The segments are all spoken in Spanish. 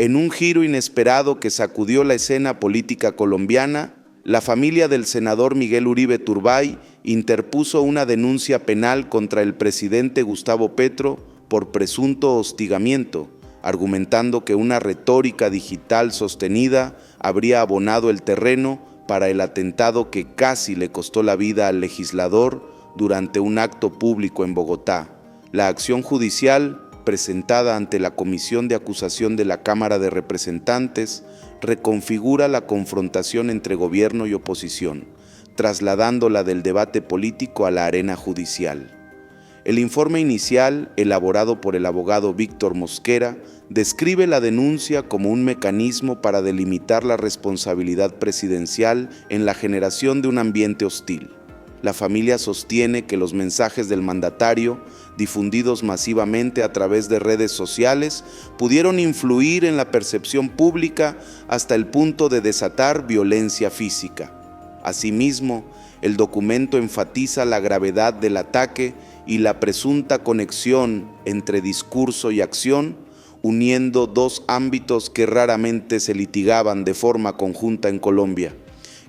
En un giro inesperado que sacudió la escena política colombiana, la familia del senador Miguel Uribe Turbay interpuso una denuncia penal contra el presidente Gustavo Petro por presunto hostigamiento, argumentando que una retórica digital sostenida habría abonado el terreno para el atentado que casi le costó la vida al legislador durante un acto público en Bogotá. La acción judicial, presentada ante la Comisión de Acusación de la Cámara de Representantes, reconfigura la confrontación entre gobierno y oposición, trasladándola del debate político a la arena judicial. El informe inicial, elaborado por el abogado Víctor Mosquera, describe la denuncia como un mecanismo para delimitar la responsabilidad presidencial en la generación de un ambiente hostil. La familia sostiene que los mensajes del mandatario, difundidos masivamente a través de redes sociales, pudieron influir en la percepción pública hasta el punto de desatar violencia física. Asimismo, el documento enfatiza la gravedad del ataque y la presunta conexión entre discurso y acción, uniendo dos ámbitos que raramente se litigaban de forma conjunta en Colombia.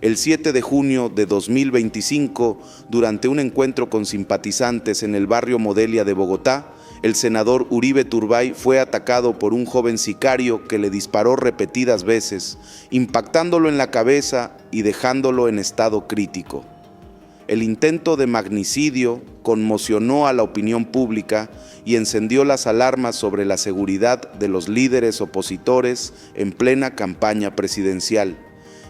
El 7 de junio de 2025, durante un encuentro con simpatizantes en el barrio Modelia de Bogotá, el senador Uribe Turbay fue atacado por un joven sicario que le disparó repetidas veces, impactándolo en la cabeza y dejándolo en estado crítico. El intento de magnicidio conmocionó a la opinión pública y encendió las alarmas sobre la seguridad de los líderes opositores en plena campaña presidencial.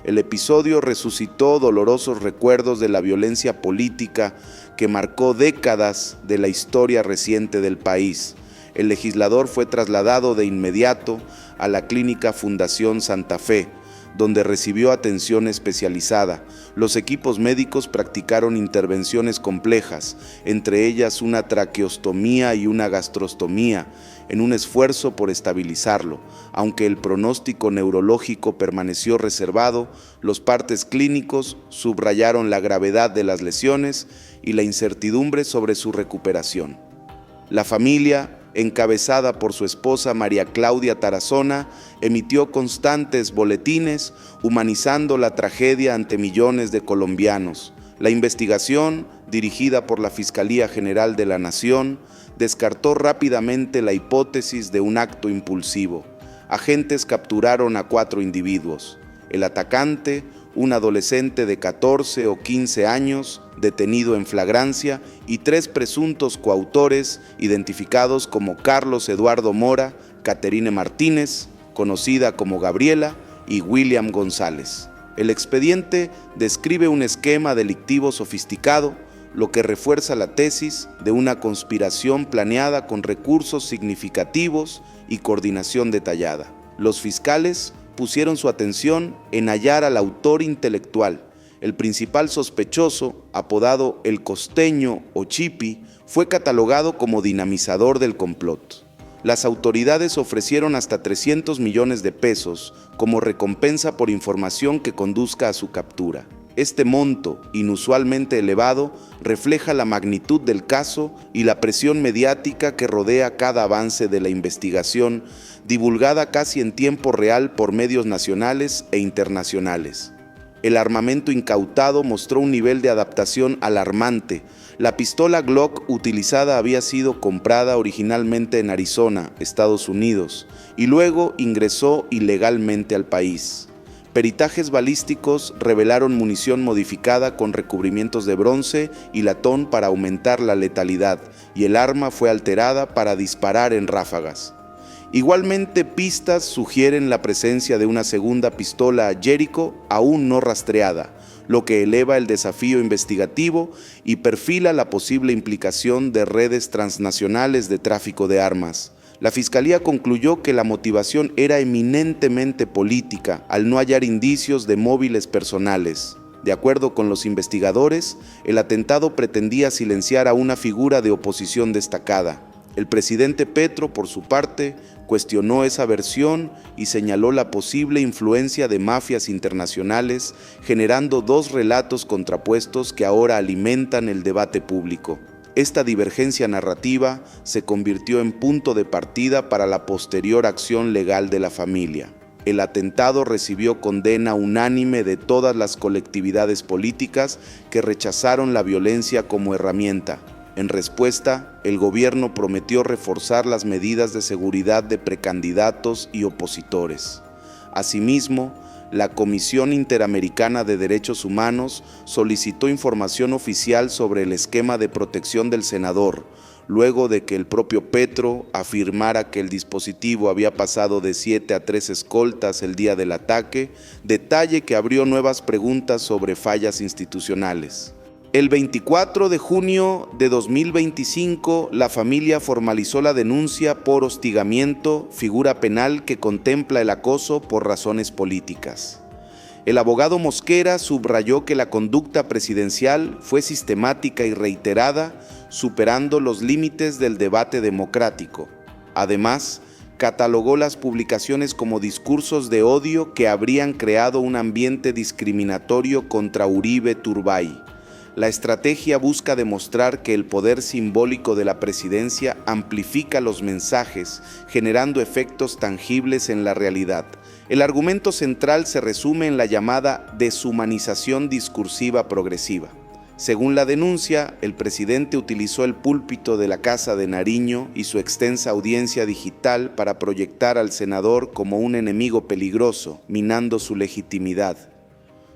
El episodio resucitó dolorosos recuerdos de la violencia política que marcó décadas de la historia reciente del país. El legislador fue trasladado de inmediato a la clínica Fundación Santa Fe, donde recibió atención especializada. Los equipos médicos practicaron intervenciones complejas, entre ellas una traqueostomía y una gastrostomía, en un esfuerzo por estabilizarlo. Aunque el pronóstico neurológico permaneció reservado, los partes clínicos subrayaron la gravedad de las lesiones y la incertidumbre sobre su recuperación. La familia, encabezada por su esposa María Claudia Tarazona, emitió constantes boletines humanizando la tragedia ante millones de colombianos. La investigación, dirigida por la Fiscalía General de la Nación, descartó rápidamente la hipótesis de un acto impulsivo. Agentes capturaron a 4 individuos. El atacante, un adolescente de 14 o 15 años, detenido en flagrancia, y 3 presuntos coautores, identificados como Carlos Eduardo Mora, Caterine Martínez, conocida como Gabriela, y William González. El expediente describe un esquema delictivo sofisticado, lo que refuerza la tesis de una conspiración planeada con recursos significativos y coordinación detallada. Los fiscales pusieron su atención en hallar al autor intelectual. El principal sospechoso, apodado El Costeño o Chipi, fue catalogado como dinamizador del complot. Las autoridades ofrecieron hasta 300 millones de pesos como recompensa por información que conduzca a su captura. Este monto, inusualmente elevado, refleja la magnitud del caso y la presión mediática que rodea cada avance de la investigación, divulgada casi en tiempo real por medios nacionales e internacionales. El armamento incautado mostró un nivel de adaptación alarmante. La pistola Glock utilizada había sido comprada originalmente en Arizona, Estados Unidos, y luego ingresó ilegalmente al país. Peritajes balísticos revelaron munición modificada con recubrimientos de bronce y latón para aumentar la letalidad, y el arma fue alterada para disparar en ráfagas. Igualmente, pistas sugieren la presencia de una segunda pistola Jericho aún no rastreada, lo que eleva el desafío investigativo y perfila la posible implicación de redes transnacionales de tráfico de armas. La Fiscalía concluyó que la motivación era eminentemente política, al no hallar indicios de móviles personales. De acuerdo con los investigadores, el atentado pretendía silenciar a una figura de oposición destacada. El presidente Petro, por su parte, cuestionó esa versión y señaló la posible influencia de mafias internacionales, generando 2 relatos contrapuestos que ahora alimentan el debate público. Esta divergencia narrativa se convirtió en punto de partida para la posterior acción legal de la familia. El atentado recibió condena unánime de todas las colectividades políticas que rechazaron la violencia como herramienta. En respuesta, el gobierno prometió reforzar las medidas de seguridad de precandidatos y opositores. Asimismo, la Comisión Interamericana de Derechos Humanos solicitó información oficial sobre el esquema de protección del senador, luego de que el propio Petro afirmara que el dispositivo había pasado de 7 a 3 escoltas el día del ataque, detalle que abrió nuevas preguntas sobre fallas institucionales. El 24 de junio de 2025, la familia formalizó la denuncia por hostigamiento, figura penal que contempla el acoso por razones políticas. El abogado Mosquera subrayó que la conducta presidencial fue sistemática y reiterada, superando los límites del debate democrático. Además, catalogó las publicaciones como discursos de odio que habrían creado un ambiente discriminatorio contra Uribe Turbay. La estrategia busca demostrar que el poder simbólico de la presidencia amplifica los mensajes, generando efectos tangibles en la realidad. El argumento central se resume en la llamada deshumanización discursiva progresiva. Según la denuncia, el presidente utilizó el púlpito de la Casa de Nariño y su extensa audiencia digital para proyectar al senador como un enemigo peligroso, minando su legitimidad.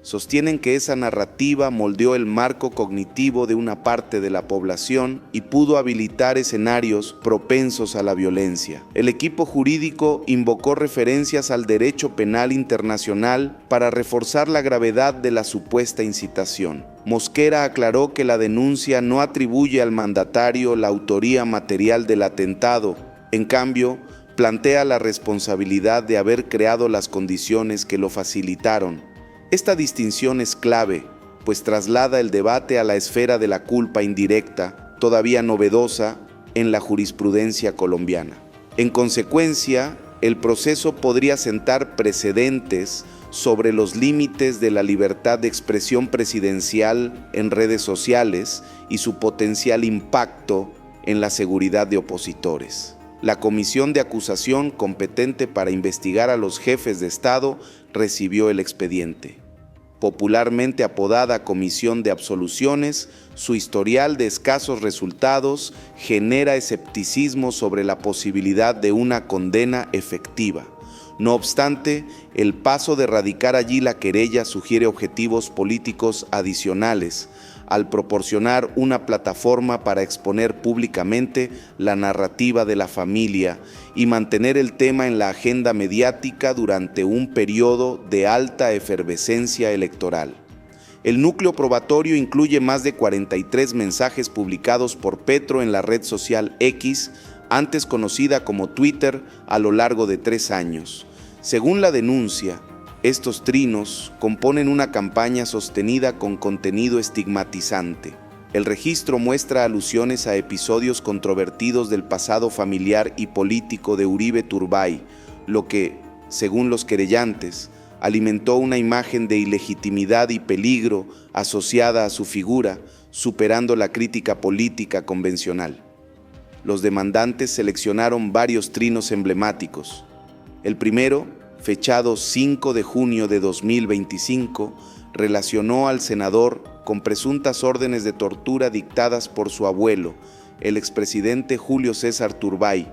Sostienen que esa narrativa moldeó el marco cognitivo de una parte de la población y pudo habilitar escenarios propensos a la violencia. El equipo jurídico invocó referencias al derecho penal internacional para reforzar la gravedad de la supuesta incitación. Mosquera aclaró que la denuncia no atribuye al mandatario la autoría material del atentado. En cambio, plantea la responsabilidad de haber creado las condiciones que lo facilitaron. Esta distinción es clave, pues traslada el debate a la esfera de la culpa indirecta, todavía novedosa en la jurisprudencia colombiana. En consecuencia, el proceso podría sentar precedentes sobre los límites de la libertad de expresión presidencial en redes sociales y su potencial impacto en la seguridad de opositores. La comisión de acusación competente para investigar a los jefes de Estado recibió el expediente. Popularmente apodada Comisión de Absoluciones, su historial de escasos resultados genera escepticismo sobre la posibilidad de una condena efectiva. No obstante, el paso de radicar allí la querella sugiere objetivos políticos adicionales, al proporcionar una plataforma para exponer públicamente la narrativa de la familia y mantener el tema en la agenda mediática durante un periodo de alta efervescencia electoral. El núcleo probatorio incluye más de 43 mensajes publicados por Petro en la red social X, antes conocida como Twitter, a lo largo de 3 años. Según la denuncia, estos trinos componen una campaña sostenida con contenido estigmatizante. El registro muestra alusiones a episodios controvertidos del pasado familiar y político de Uribe Turbay, lo que, según los querellantes, alimentó una imagen de ilegitimidad y peligro asociada a su figura, superando la crítica política convencional. Los demandantes seleccionaron varios trinos emblemáticos. El primero, fechado 5 de junio de 2025, relacionó al senador con presuntas órdenes de tortura dictadas por su abuelo, el expresidente Julio César Turbay.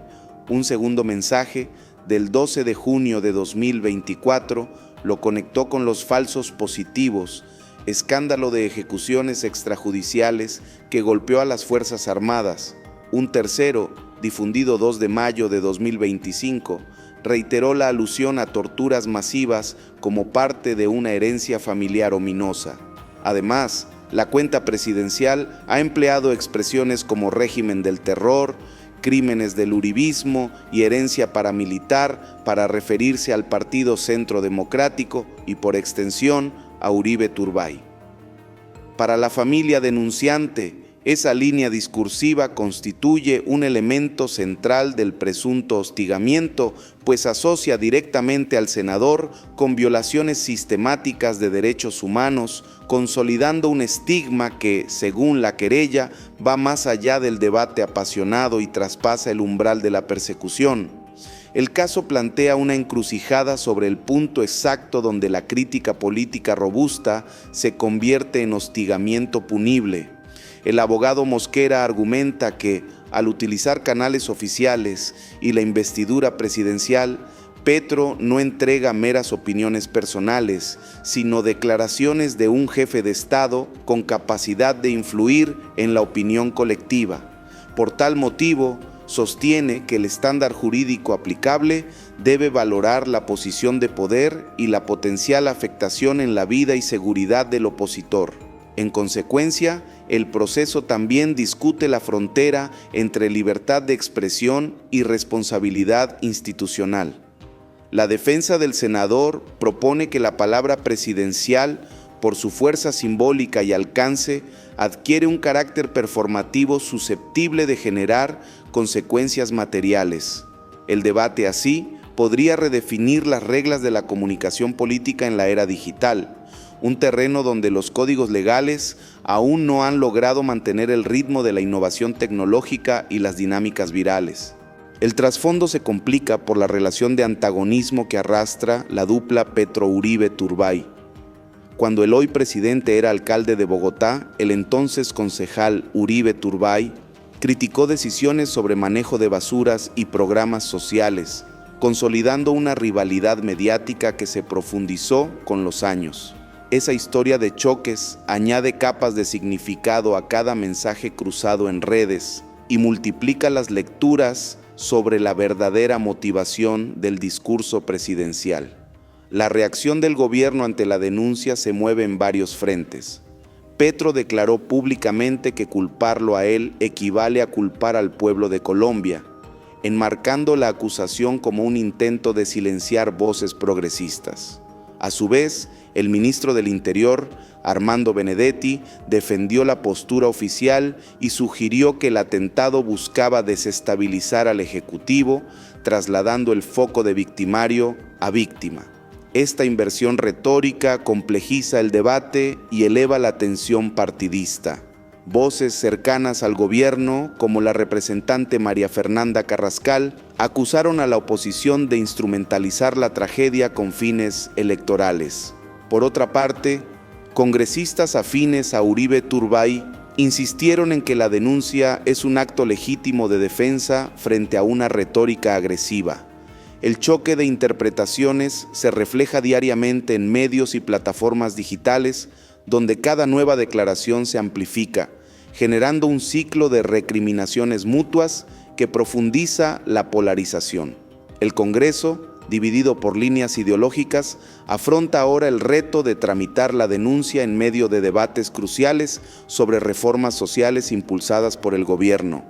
Un segundo mensaje, del 12 de junio de 2024, lo conectó con los falsos positivos, escándalo de ejecuciones extrajudiciales que golpeó a las Fuerzas Armadas. Un tercero, difundido 2 de mayo de 2025, reiteró la alusión a torturas masivas como parte de una herencia familiar ominosa. Además, la cuenta presidencial ha empleado expresiones como régimen del terror, crímenes del uribismo y herencia paramilitar para referirse al Partido Centro Democrático y, por extensión, a Uribe Turbay. Para la familia denunciante, Esa línea discursiva constituye un elemento central del presunto hostigamiento, pues asocia directamente al senador con violaciones sistemáticas de derechos humanos, consolidando un estigma que, según la querella, va más allá del debate apasionado y traspasa el umbral de la persecución. El caso plantea una encrucijada sobre el punto exacto donde la crítica política robusta se convierte en hostigamiento punible. El abogado Mosquera argumenta que, al utilizar canales oficiales y la investidura presidencial, Petro no entrega meras opiniones personales, sino declaraciones de un jefe de Estado con capacidad de influir en la opinión colectiva. Por tal motivo, sostiene que el estándar jurídico aplicable debe valorar la posición de poder y la potencial afectación en la vida y seguridad del opositor. En consecuencia, el proceso también discute la frontera entre libertad de expresión y responsabilidad institucional. La defensa del senador propone que la palabra presidencial, por su fuerza simbólica y alcance, adquiere un carácter performativo susceptible de generar consecuencias materiales. El debate así podría redefinir las reglas de la comunicación política en la era digital, un terreno donde los códigos legales aún no han logrado mantener el ritmo de la innovación tecnológica y las dinámicas virales. El trasfondo se complica por la relación de antagonismo que arrastra la dupla Petro-Uribe-Turbay. Cuando el hoy presidente era alcalde de Bogotá, el entonces concejal Uribe Turbay criticó decisiones sobre manejo de basuras y programas sociales, consolidando una rivalidad mediática que se profundizó con los años. Esa historia de choques añade capas de significado a cada mensaje cruzado en redes y multiplica las lecturas sobre la verdadera motivación del discurso presidencial. La reacción del gobierno ante la denuncia se mueve en varios frentes. Petro declaró públicamente que culparlo a él equivale a culpar al pueblo de Colombia, enmarcando la acusación como un intento de silenciar voces progresistas. A su vez, el ministro del Interior, Armando Benedetti, defendió la postura oficial y sugirió que el atentado buscaba desestabilizar al Ejecutivo, trasladando el foco de victimario a víctima. Esta inversión retórica complejiza el debate y eleva la tensión partidista. Voces cercanas al gobierno, como la representante María Fernanda Carrascal, acusaron a la oposición de instrumentalizar la tragedia con fines electorales. Por otra parte, congresistas afines a Uribe Turbay insistieron en que la denuncia es un acto legítimo de defensa frente a una retórica agresiva. El choque de interpretaciones se refleja diariamente en medios y plataformas digitales, donde cada nueva declaración se amplifica, generando un ciclo de recriminaciones mutuas que profundiza la polarización. El Congreso, dividido por líneas ideológicas, afronta ahora el reto de tramitar la denuncia en medio de debates cruciales sobre reformas sociales impulsadas por el gobierno.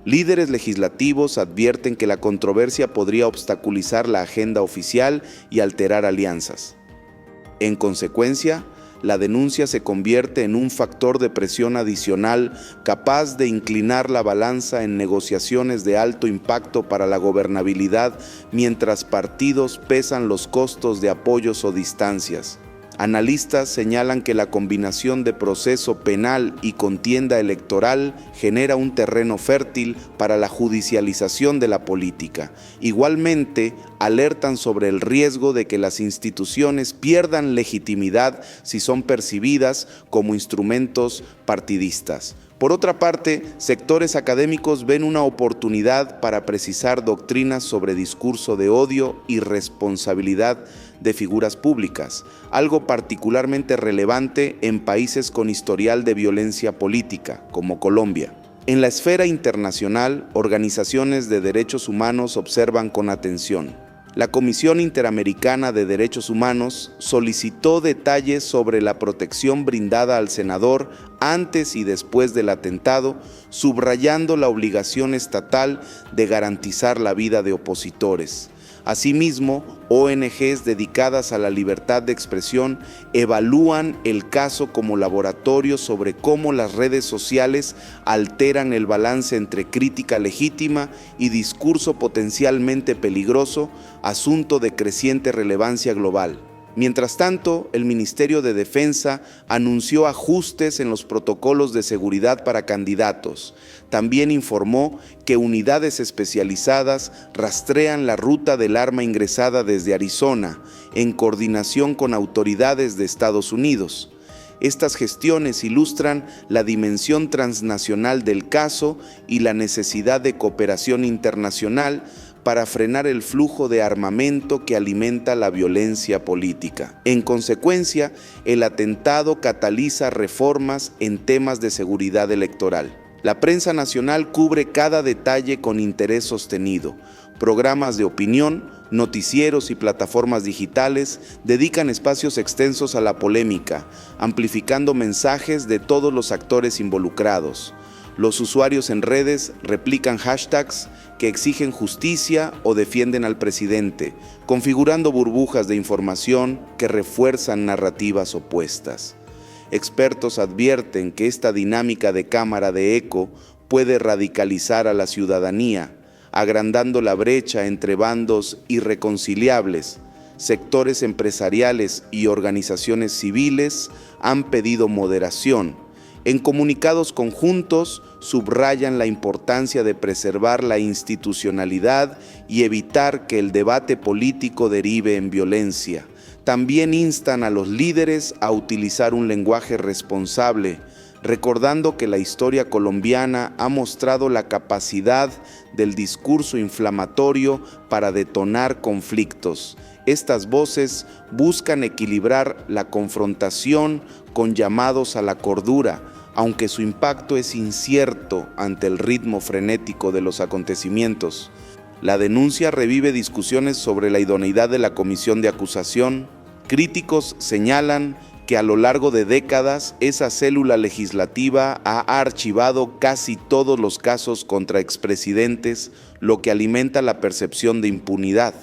Líderes legislativos advierten que la controversia podría obstaculizar la agenda oficial y alterar alianzas. En consecuencia, la denuncia se convierte en un factor de presión adicional capaz de inclinar la balanza en negociaciones de alto impacto para la gobernabilidad, mientras partidos pesan los costos de apoyos o distancias. Analistas señalan que la combinación de proceso penal y contienda electoral genera un terreno fértil para la judicialización de la política. Igualmente, alertan sobre el riesgo de que las instituciones pierdan legitimidad si son percibidas como instrumentos partidistas. Por otra parte, sectores académicos ven una oportunidad para precisar doctrinas sobre discurso de odio y responsabilidad de figuras públicas, algo particularmente relevante en países con historial de violencia política, como Colombia. En la esfera internacional, organizaciones de derechos humanos observan con atención. La Comisión Interamericana de Derechos Humanos solicitó detalles sobre la protección brindada al senador antes y después del atentado, subrayando la obligación estatal de garantizar la vida de opositores. Asimismo, ONGs dedicadas a la libertad de expresión evalúan el caso como laboratorio sobre cómo las redes sociales alteran el balance entre crítica legítima y discurso potencialmente peligroso, asunto de creciente relevancia global. Mientras tanto, el Ministerio de Defensa anunció ajustes en los protocolos de seguridad para candidatos. También informó que unidades especializadas rastrean la ruta del arma ingresada desde Arizona, en coordinación con autoridades de Estados Unidos. Estas gestiones ilustran la dimensión transnacional del caso y la necesidad de cooperación internacional para frenar el flujo de armamento que alimenta la violencia política. En consecuencia, el atentado cataliza reformas en temas de seguridad electoral. La prensa nacional cubre cada detalle con interés sostenido. Programas de opinión, noticieros y plataformas digitales dedican espacios extensos a la polémica, amplificando mensajes de todos los actores involucrados. Los usuarios en redes replican hashtags que exigen justicia o defienden al presidente, configurando burbujas de información que refuerzan narrativas opuestas. Expertos advierten que esta dinámica de cámara de eco puede radicalizar a la ciudadanía, agrandando la brecha entre bandos irreconciliables. Sectores empresariales y organizaciones civiles han pedido moderación. En comunicados conjuntos subrayan la importancia de preservar la institucionalidad y evitar que el debate político derive en violencia. También instan a los líderes a utilizar un lenguaje responsable, recordando que la historia colombiana ha mostrado la capacidad del discurso inflamatorio para detonar conflictos. Estas voces buscan equilibrar la confrontación con llamados a la cordura, aunque su impacto es incierto ante el ritmo frenético de los acontecimientos. La denuncia revive discusiones sobre la idoneidad de la comisión de acusación. Críticos señalan que a lo largo de décadas esa célula legislativa ha archivado casi todos los casos contra expresidentes, lo que alimenta la percepción de impunidad.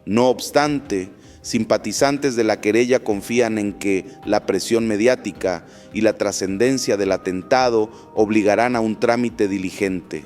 No obstante, simpatizantes de la querella confían en que la presión mediática y la trascendencia del atentado obligarán a un trámite diligente.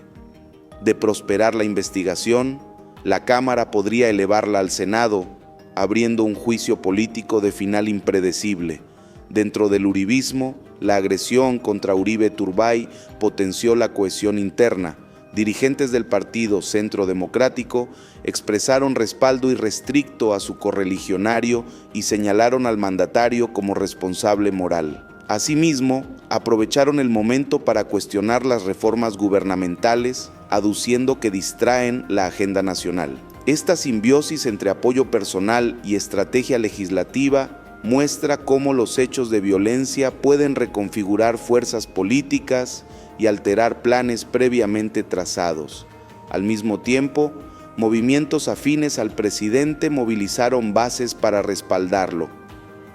De prosperar la investigación, la Cámara podría elevarla al Senado, abriendo un juicio político de final impredecible. Dentro del uribismo, la agresión contra Uribe Turbay potenció la cohesión interna. Dirigentes del partido Centro Democrático expresaron respaldo irrestricto a su correligionario y señalaron al mandatario como responsable moral. Asimismo, aprovecharon el momento para cuestionar las reformas gubernamentales, aduciendo que distraen la agenda nacional. Esta simbiosis entre apoyo personal y estrategia legislativa muestra cómo los hechos de violencia pueden reconfigurar fuerzas políticas y alterar planes previamente trazados. Al mismo tiempo, movimientos afines al presidente movilizaron bases para respaldarlo.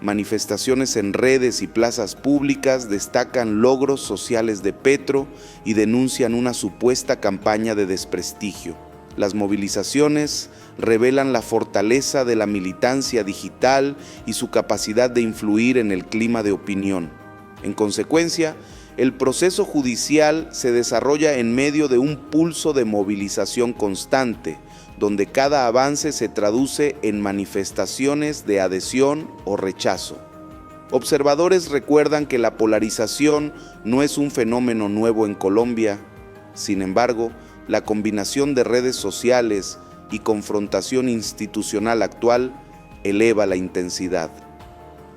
Manifestaciones en redes y plazas públicas destacan logros sociales de Petro y denuncian una supuesta campaña de desprestigio. Las movilizaciones revelan la fortaleza de la militancia digital y su capacidad de influir en el clima de opinión. En consecuencia, el proceso judicial se desarrolla en medio de un pulso de movilización constante, donde cada avance se traduce en manifestaciones de adhesión o rechazo. Observadores recuerdan que la polarización no es un fenómeno nuevo en Colombia. Sin embargo, la combinación de redes sociales y confrontación institucional actual eleva la intensidad.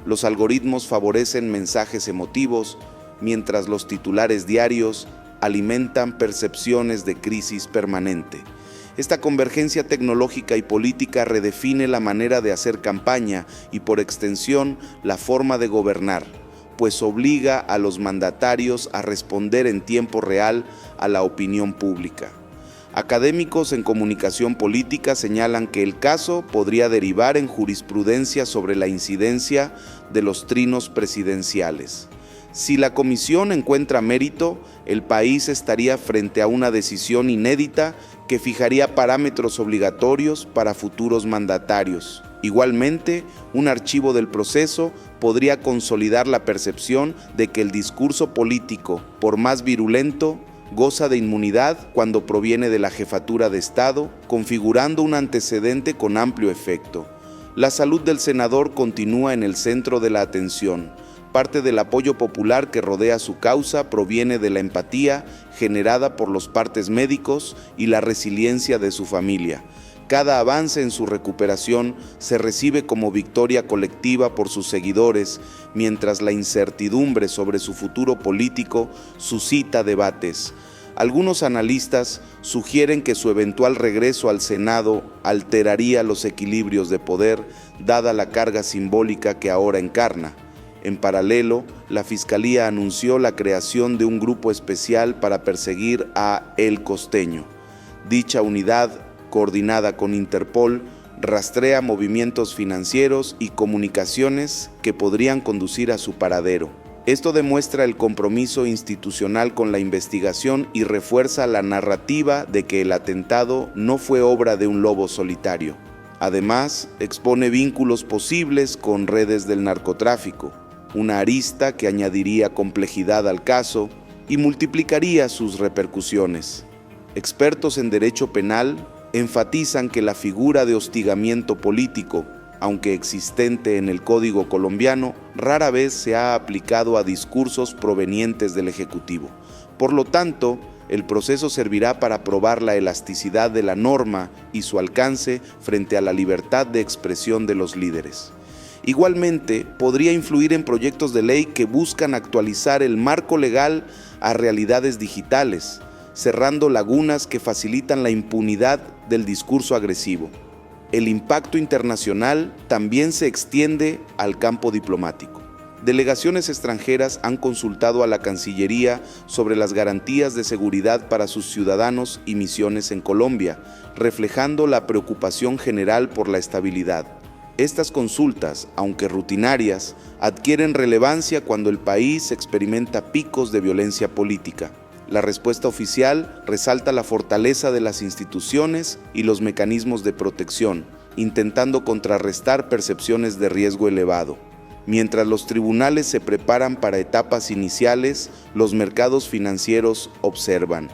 Los algoritmos favorecen mensajes emotivos, mientras los titulares diarios alimentan percepciones de crisis permanente. Esta convergencia tecnológica y política redefine la manera de hacer campaña y, por extensión, la forma de gobernar, pues obliga a los mandatarios a responder en tiempo real a la opinión pública. Académicos en comunicación política señalan que el caso podría derivar en jurisprudencia sobre la incidencia de los trinos presidenciales. Si la comisión encuentra mérito, el país estaría frente a una decisión inédita que fijaría parámetros obligatorios para futuros mandatarios. Igualmente, un archivo del proceso podría consolidar la percepción de que el discurso político, por más virulento, goza de inmunidad cuando proviene de la jefatura de Estado, configurando un antecedente con amplio efecto. La salud del senador continúa en el centro de la atención. Parte del apoyo popular que rodea su causa proviene de la empatía generada por los partes médicos y la resiliencia de su familia. Cada avance en su recuperación se recibe como victoria colectiva por sus seguidores, mientras la incertidumbre sobre su futuro político suscita debates. Algunos analistas sugieren que su eventual regreso al Senado alteraría los equilibrios de poder, dada la carga simbólica que ahora encarna. En paralelo, la Fiscalía anunció la creación de un grupo especial para perseguir a El Costeño. Dicha unidad, coordinada con Interpol, rastrea movimientos financieros y comunicaciones que podrían conducir a su paradero. Esto demuestra el compromiso institucional con la investigación y refuerza la narrativa de que el atentado no fue obra de un lobo solitario. Además, expone vínculos posibles con redes del narcotráfico, una arista que añadiría complejidad al caso y multiplicaría sus repercusiones. Expertos en derecho penal enfatizan que la figura de hostigamiento político, aunque existente en el Código colombiano, rara vez se ha aplicado a discursos provenientes del Ejecutivo. Por lo tanto, el proceso servirá para probar la elasticidad de la norma y su alcance frente a la libertad de expresión de los líderes. Igualmente, podría influir en proyectos de ley que buscan actualizar el marco legal a realidades digitales, cerrando lagunas que facilitan la impunidad del discurso agresivo. El impacto internacional también se extiende al campo diplomático. Delegaciones extranjeras han consultado a la Cancillería sobre las garantías de seguridad para sus ciudadanos y misiones en Colombia, reflejando la preocupación general por la estabilidad. Estas consultas, aunque rutinarias, adquieren relevancia cuando el país experimenta picos de violencia política. La respuesta oficial resalta la fortaleza de las instituciones y los mecanismos de protección, intentando contrarrestar percepciones de riesgo elevado. Mientras los tribunales se preparan para etapas iniciales, los mercados financieros observan.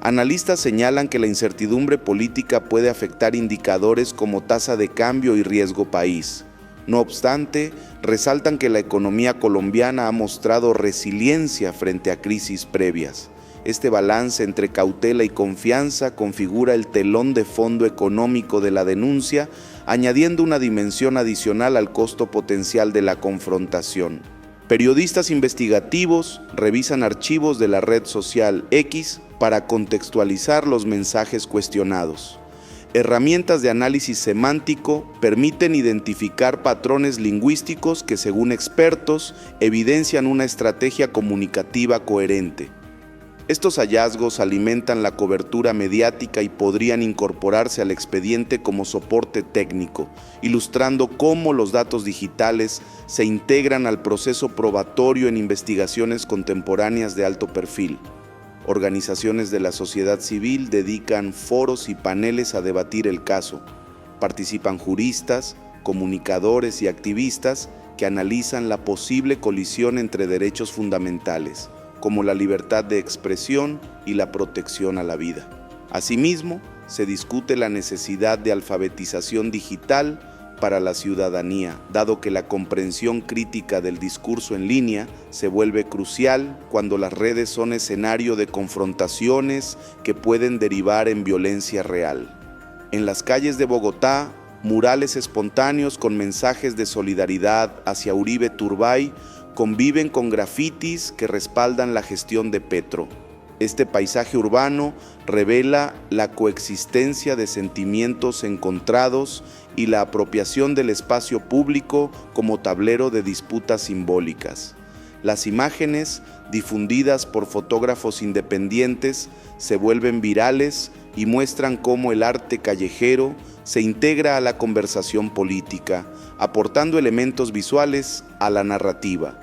Analistas señalan que la incertidumbre política puede afectar indicadores como tasa de cambio y riesgo país. No obstante, resaltan que la economía colombiana ha mostrado resiliencia frente a crisis previas. Este balance entre cautela y confianza configura el telón de fondo económico de la denuncia, añadiendo una dimensión adicional al costo potencial de la confrontación. Periodistas investigativos revisan archivos de la red social X para contextualizar los mensajes cuestionados. Herramientas de análisis semántico permiten identificar patrones lingüísticos que, según expertos, evidencian una estrategia comunicativa coherente. Estos hallazgos alimentan la cobertura mediática y podrían incorporarse al expediente como soporte técnico, ilustrando cómo los datos digitales se integran al proceso probatorio en investigaciones contemporáneas de alto perfil. Organizaciones de la sociedad civil dedican foros y paneles a debatir el caso. Participan juristas, comunicadores y activistas que analizan la posible colisión entre derechos fundamentales, como la libertad de expresión y la protección a la vida. Asimismo, se discute la necesidad de alfabetización digital para la ciudadanía, dado que la comprensión crítica del discurso en línea se vuelve crucial cuando las redes son escenario de confrontaciones que pueden derivar en violencia real. En las calles de Bogotá, murales espontáneos con mensajes de solidaridad hacia Uribe Turbay conviven con grafitis que respaldan la gestión de Petro. Este paisaje urbano revela la coexistencia de sentimientos encontrados y la apropiación del espacio público como tablero de disputas simbólicas. Las imágenes, difundidas por fotógrafos independientes, se vuelven virales y muestran cómo el arte callejero se integra a la conversación política, aportando elementos visuales a la narrativa.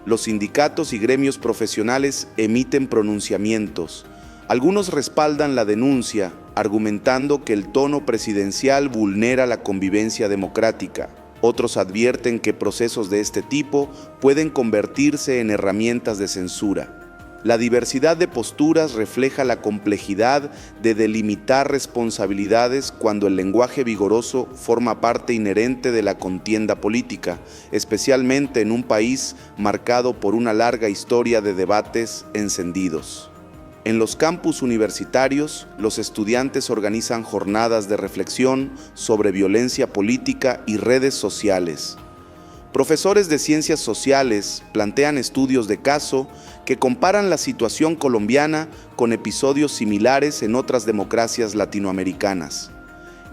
Los sindicatos y gremios profesionales emiten pronunciamientos. Algunos respaldan la denuncia, argumentando que el tono presidencial vulnera la convivencia democrática. Otros advierten que procesos de este tipo pueden convertirse en herramientas de censura. La diversidad de posturas refleja la complejidad de delimitar responsabilidades cuando el lenguaje vigoroso forma parte inherente de la contienda política, especialmente en un país marcado por una larga historia de debates encendidos. En los campus universitarios, los estudiantes organizan jornadas de reflexión sobre violencia política y redes sociales. Profesores de ciencias sociales plantean estudios de caso que comparan la situación colombiana con episodios similares en otras democracias latinoamericanas.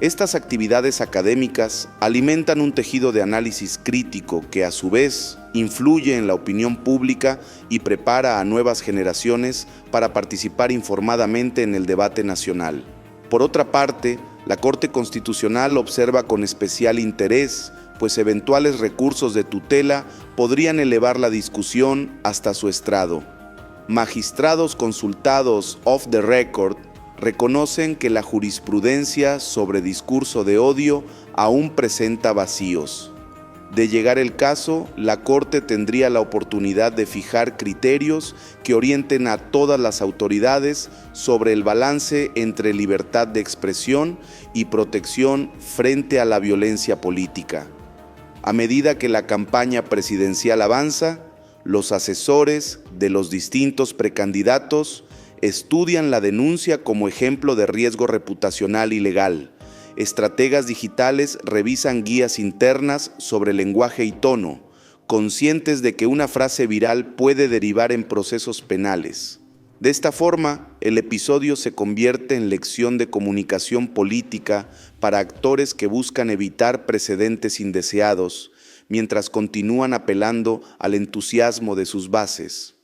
Estas actividades académicas alimentan un tejido de análisis crítico que, a su vez, influye en la opinión pública y prepara a nuevas generaciones para participar informadamente en el debate nacional. Por otra parte, la Corte Constitucional observa con especial interés, pues eventuales recursos de tutela podrían elevar la discusión hasta su estrado. Magistrados consultados off the record reconocen que la jurisprudencia sobre discurso de odio aún presenta vacíos. De llegar el caso, la Corte tendría la oportunidad de fijar criterios que orienten a todas las autoridades sobre el balance entre libertad de expresión y protección frente a la violencia política. A medida que la campaña presidencial avanza, los asesores de los distintos precandidatos estudian la denuncia como ejemplo de riesgo reputacional y legal. Estrategas digitales revisan guías internas sobre lenguaje y tono, conscientes de que una frase viral puede derivar en procesos penales. De esta forma, el episodio se convierte en lección de comunicación política para actores que buscan evitar precedentes indeseados, mientras continúan apelando al entusiasmo de sus bases.